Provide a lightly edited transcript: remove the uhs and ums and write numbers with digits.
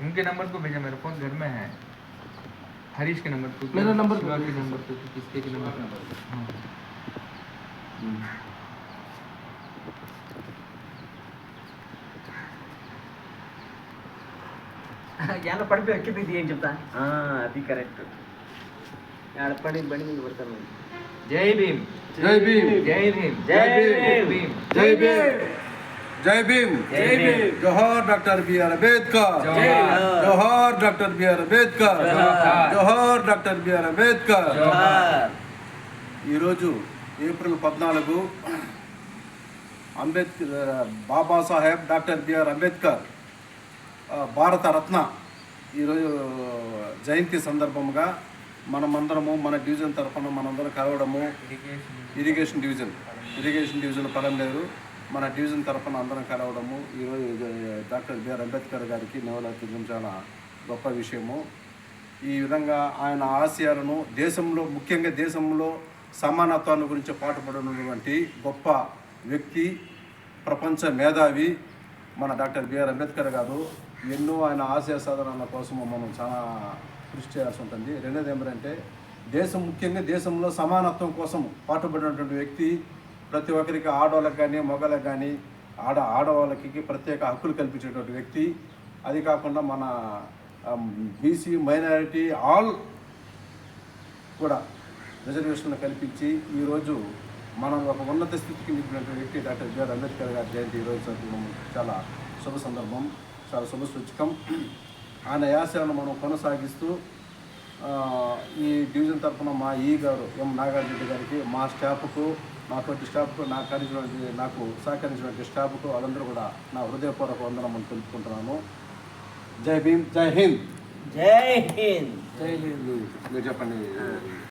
उनके नंबर को भेजा, मेरा फोन घर में है, हरीश के नंबर को, मेरा नंबर शिवा को के नंबर को, किसके के नंबर को। हाँ ఎలా పడిపోయి ఎక్కింది ఏం చెప్తా అది కరెక్ట్ పడి బండి మీద పడతాను జై భీమ్ జై భీమ్ जय भीम జై भीम జై భీమ్ జై భీమ్ జై భీమ్ జోహార్ డాక్టర్ బిఆర్ అంబేద్కర్ జోహార్ జోహార్ డాక్టర్ బిఆర్ అంబేద్కర్ జోహార్. జోహార్ డాక్టర్ బిఆర్ అంబేద్కర్ జోహార్ ఈరోజు April 14 Ambedkar Babasaheb doctor B R Ambedkar Bharat Ratna ఈరోజు జయంతి సందర్భంగా మనమందరము మన డివిజన్ తరఫున మనందరం కలవడము, ఇరిగేషన్ డివిజన్ పరంలేరు మన డివిజన్ తరఫున అందరం కలవడము ఈరోజు డాక్టర్ బిఆర్ అంబేద్కర్ గారికి నివాళులర్పించడం చాలా గొప్ప విషయము. ఈ విధంగా ఆయన ఆశయాలను దేశంలో, ముఖ్యంగా దేశంలో సమానత్వాన్ని గురించి పాటుపడినటువంటి గొప్ప వ్యక్తి, ప్రపంచ మేధావి మన డాక్టర్ బిఆర్ అంబేద్కర్ గారు. ఎన్నో ఆయన ఆశయ సాధనాల కోసము మనం చాలా కృషి చేయాల్సి ఉంటుంది. రెండోది ఏమిటంటే ముఖ్యంగా దేశంలో సమానత్వం కోసం పాటుపడినటువంటి వ్యక్తి. ప్రతి ఒక్కరికి, ఆడవాళ్ళకి కానీ మగవాళ్ళకి కానీ, ఆడవాళ్ళకి ప్రత్యేక హక్కులు కల్పించేటువంటి వ్యక్తి. అది కాకుండా మన బీసీ మైనారిటీ ఆల్ కూడా రిజర్వేషన్లు కల్పించి ఈరోజు మనం ఒక ఉన్నత స్థితికి నిలిపినటువంటి వ్యక్తి డాక్టర్ బిఆర్ అంబేద్కర్ గారి జయంతి ఈరోజు చాలా శుభ సందర్భం, చాలా శుభ సూచకం. ఆయన ఆశయాలను మనం కొనసాగిస్తూ ఈ డివిజన్ తరఫున మా గారు ఎం నాగార్జున గారికి, మా స్టాఫ్కు, నాతోటి స్టాఫ్కు, నాకు సహకరించినటువంటి స్టాఫ్కు వాళ్ళందరూ కూడా నా హృదయపూర్వక వందనములు తెలుపుకుంటున్నాను. జై భీమ్, జై హింద్. జై హింద్. మీరు చెప్పండి.